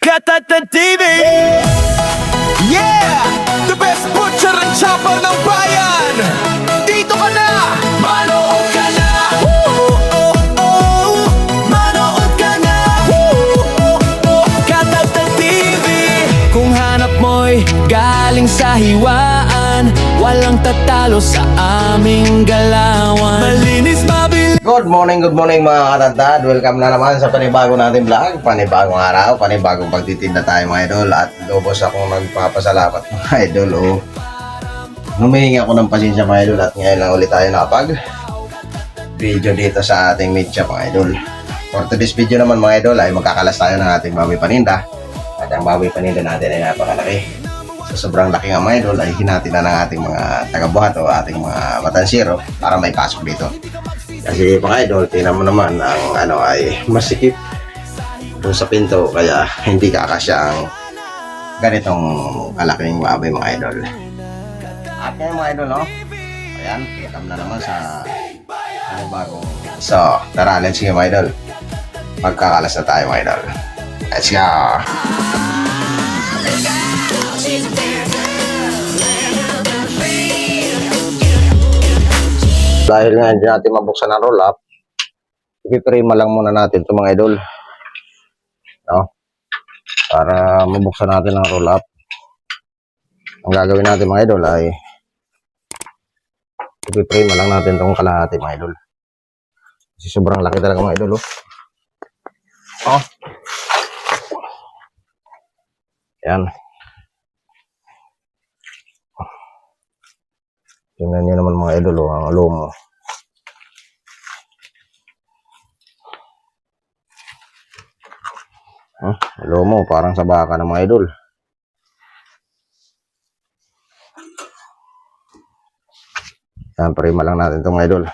Katata TV! Yeah! The best butcher and chopper ng bayan! Dito ka na! Manood ka na! Manood ka na! Katata TV! Kung hanap mo'y galing sa hiwaan, walang tatalo sa aming galawan. Malinis, mabilis. Good morning mga katantad. Welcome na naman sa panibago natin vlog. Panibagong araw, panibagong pagtitinda tayo mga idol. At lubos akong nagpapasalamat mga idol. Humihingi ako ng pasensya mga idol. At ngayon lang ulit tayo nakapag video dito sa ating media mga idol. For today's video naman mga idol ay magkakalas tayo ng ating baboy paninda. At ang baboy paninda natin ay napakalaki. So sobrang laki nga mga idol ay hinati na ng ating mga tagabuhat o ating mga matansiro para may pasok dito. Kasi mga idol, tingnan mo naman ang ano ay masikip dun sa pinto kaya hindi kakasya ang ganitong kalaking baboy mga idol. At ngayon mga idol, no? Ayan, welcome na naman sa bagong. So, tara, let's go mga idol. Magkakalas na tayo mga idol. Let's go! Dahil nga hindi natin mabuksan ang roll up, ipiprima lang muna natin ito mga idol, no? Para mabuksan natin ang roll up, ang gagawin natin mga idol ay ipiprima lang natin itong kalahati mga idol, kasi sobrang laki talaga mga idol. Yan, tingnan nyo naman mga idol, ang lomo. Lomo parang sa baka ng mga idol. Yan, prima lang natin itong mga idol.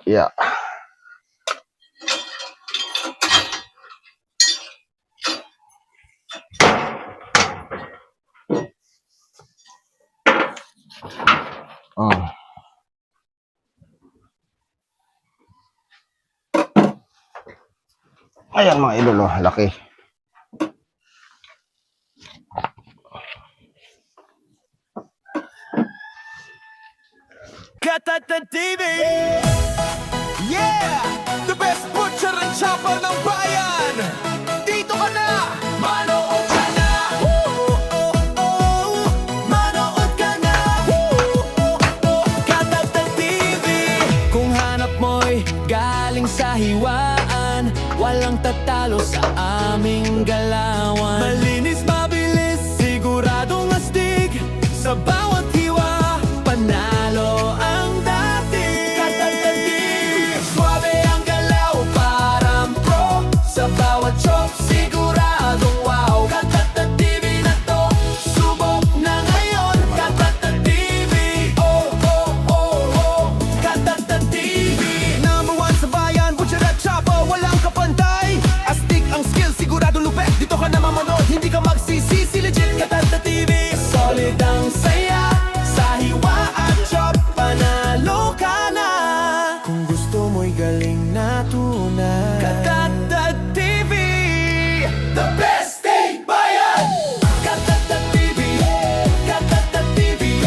Yeah. Ayan mga idol, laki. Katata TV! Yeah! The best butcher and chopper ng bayan! Dito ka na! Manood ka na! Manood ka na! Katata TV! Kung hanap mo'y galing sa hiwaan, walang tatalo sa aming galawan. Malinis, mabilis, siguradong astig. Sa bawat hiwa, panalo ang dating. Katata TV, suabe ang galaw, parang pro. Sa bawat chop, siguradong wow. Katata TV na to, subok na ngayon. Katata TV, oh, oh, oh, oh. Katata TV, number one sa bayan, butcher at chopper, walang kapantay. Astig ang skill, sigurado lupet. Dito ka na mamanood, hindi ka magsisisi. Legit Katata TV, solid ang saya. Sa hiwa at chop, panalo ka na. Kung gusto mo'y galing na tunay. Katata TV, the best day bayan. Katata TV, Katata TV,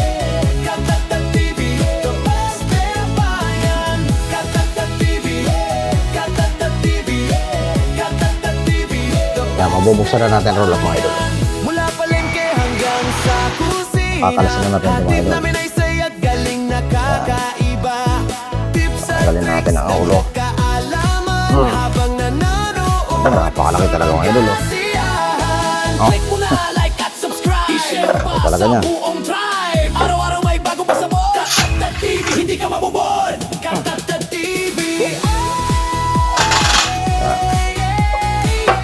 Katata TV, the best day bayan. Katata TV, Katata TV, Katata TV, the Yan, mabubuksan na natin roll up mga idol. mula palengke hanggang sa kusina. Kakalasin na natin ito, mga Hatid idol. namin ay sayat galing na kakaiba. Tips at Tanggalin natin ang tricks ulo. at kaalaman habang nanonood. Napakalaki talaga mga idol. Kasiyahan. Oh. Click mo na like at subscribe. I-share pa talaga sa niya. buong tribe. Araw-araw may bagong pasabog. Katata TV, hindi ka mabubod. Katata TV.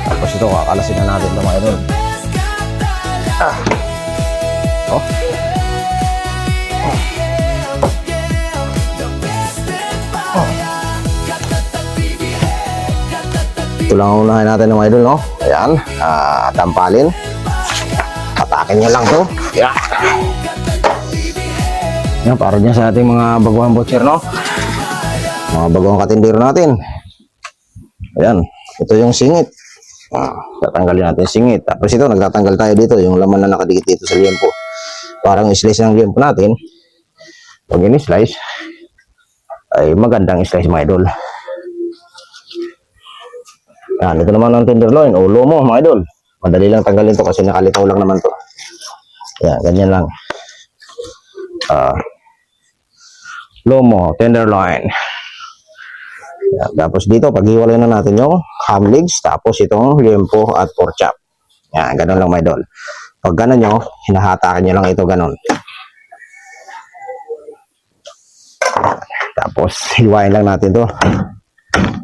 Tapos ito, kakalasin na natin ito mga idol. Oh. Ito lang ang unahin natin mga idol, no? Ayan, tampalin. Patakin nyo lang to. Yeah. Yan, para dyan sa ating mga baguhang butcher, no? Mga baguhang katindero natin. Ayan. Ito yung singit. Tatanggalin natin yung singit. Tapos ito, nagtatanggal tayo dito. Yung laman na nakadikit dito sa liempo. Parang slice ng liempo natin. Pag in-slice, ay magandang slice mga idol. Yan, ito naman ang tenderloin o lomo mga idol. Madali lang tanggalin to kasi nakalitaw lang naman to. Yan, ganyan lang. Lomo, tenderloin. Yan, tapos dito, paghiwalay na natin yung ham legs, tapos itong liempo at pork chop. Yan, ganun lang mga idol. Pag ganun nyo, hinahatakan nyo lang ito ganun. Tapos, hiwain lang natin to.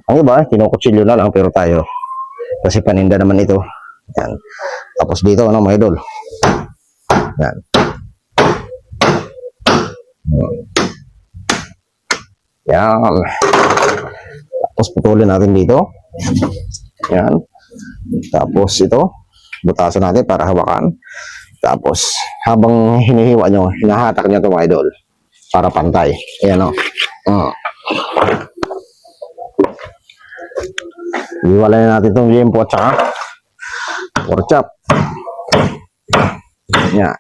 Ang iba, kinukutsilyo na lang, pero tayo, kasi paninda naman ito. Yan. Tapos dito, ano, mga idol. Yan. Yan. Tapos, putulin natin dito. Yan. Tapos, ito, butasan natin para hawakan. Tapos, habang hinihiwa nyo, hinahatak nyo ito, mga idol. Para pantay. Ayan, o. Iwalay na natin itong liempo at saka pork chop. Yan.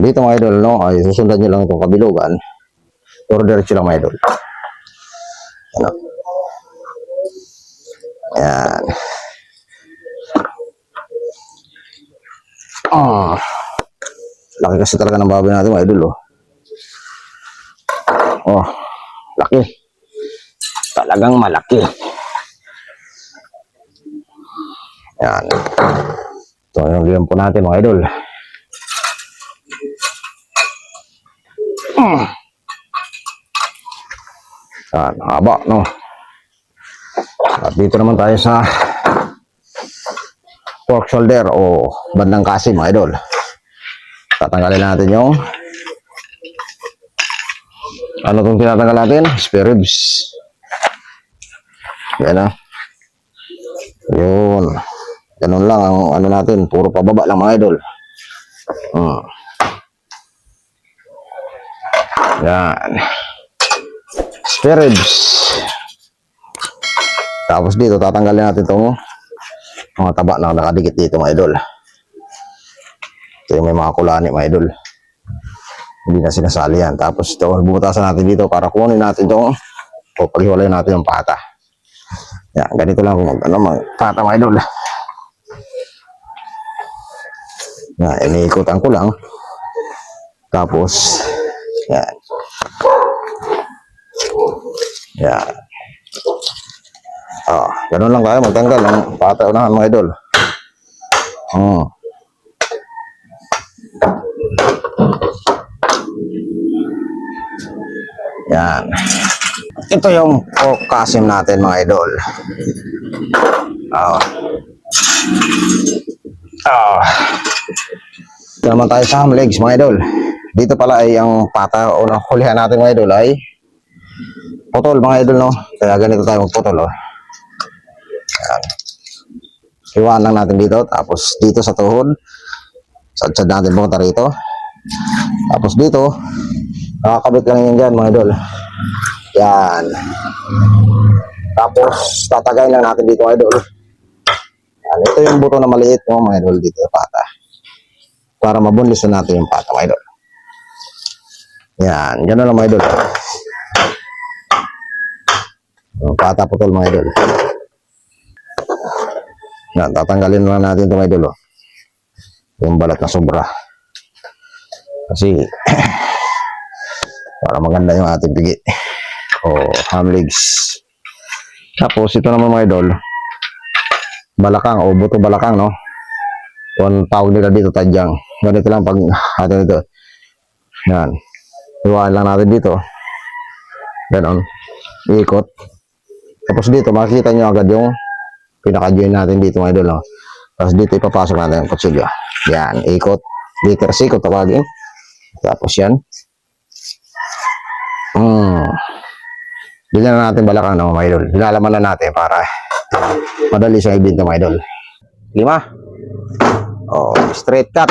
Dito mga idol, no, ay susundan nyo lang itong kabilugan. Pero diretso lang mga idol. Ano? Yan. Laki kasi talaga ng baboy natin mga idol, oh. Oh, laki. Talagang malaki. Yan. Ito yung liempo natin mga idol. Yan, haba, no? At dito naman tayo sa pork shoulder o bandang kasi mga idol. Tatanggalin natin yung ano itong tinatanggal natin? Spare ribs. Yan, yun. Ganun lang ang ano natin. Puro pababa lang mga idol. Yan. Spare ribs. Tapos dito, tatanggalin natin itong mga taba na nakadikit dito mga idol. Ito yung may mga kulani mga idol. Hindi na sinasali yan. Tapos ito, bumutasan natin dito para kunin natin itong o paghiwalay natin yung pata. Yan, ganito lang kung ano, pata mga idol. Yan, iniikutan ko lang. Tapos, yan. Yan. Ganun lang kayo magtanggal ng pata unahan mga idol. Yan. Ito yung pork kasim natin mga idol. Ito naman tayo sa ham legs mga idol. Dito pala ay ang pata o hulihan natin mga idol ay putol mga idol, no? Kaya ganito tayo magputol, oh. Yan. Iwan lang natin dito. Tapos dito sa tuhod, sad-sad natin punta rito. Tapos dito, nakakabit lang yun dyan mga idol. Yan. Tapos tatagayin lang natin dito mga idol. Yan. Ito yung buto na maliit, no, mga idol, dito yung pata. Para mabunlis na natin yung pata mga idol. Yan. Ganun lang mga idol. Pata putol mga idol. Yan. Tatanggalin lang natin ito mga idol, oh. Yung balat na sobra. Kasi para maganda yung ating pigi o ham legs. Tapos ito naman mga idol, balakang o buto balakang, no? Kung tawag nila dito, tadyang. Ganito lang pag atin ito. Yan. Iwaan lang natin dito. Ganon. Iikot. Tapos dito makikita nyo agad yung pinaka-join natin dito mga idol, no? Tapos dito ipapasok natin yung kutsilyo. Yan. Ikot. Liter sikot tawagin. Tapos yan. Bilhan na natin balakang, no, mga idol. Bilalaman na natin para madali siyang ibinta mga idol. 5. Straight cut.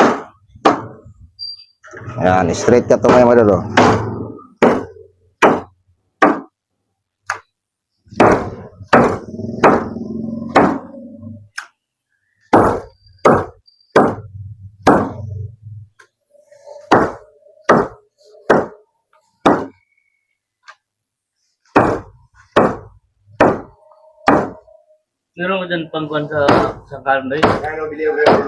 Yan, straight cut to mga idol, oh. Meron ko dyan pangkuhan sa calendar.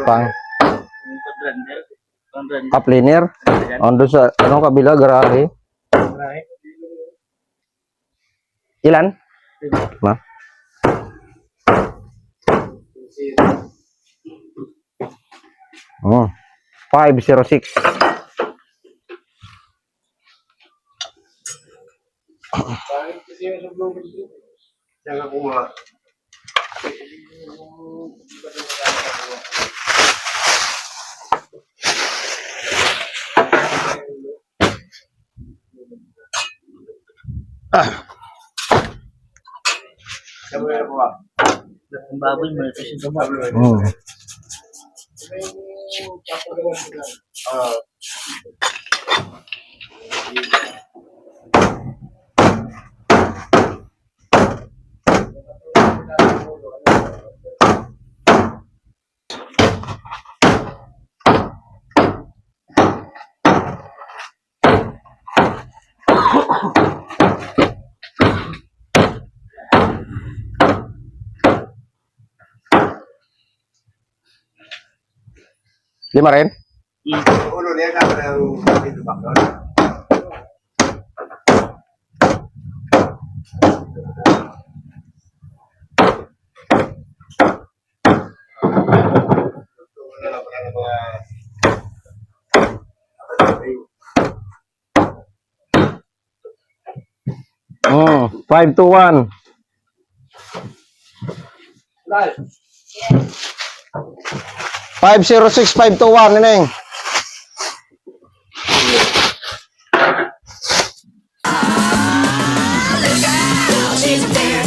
Pang Yung pag-render. Pang-render. upliner. Ando sa anong kabila garahe. Right. Ilan? Ma. Oh. 506. Ang baboy mo ito siya ba? Hmm. Lima rin? Oh, 521. 506521 Neneng. She's there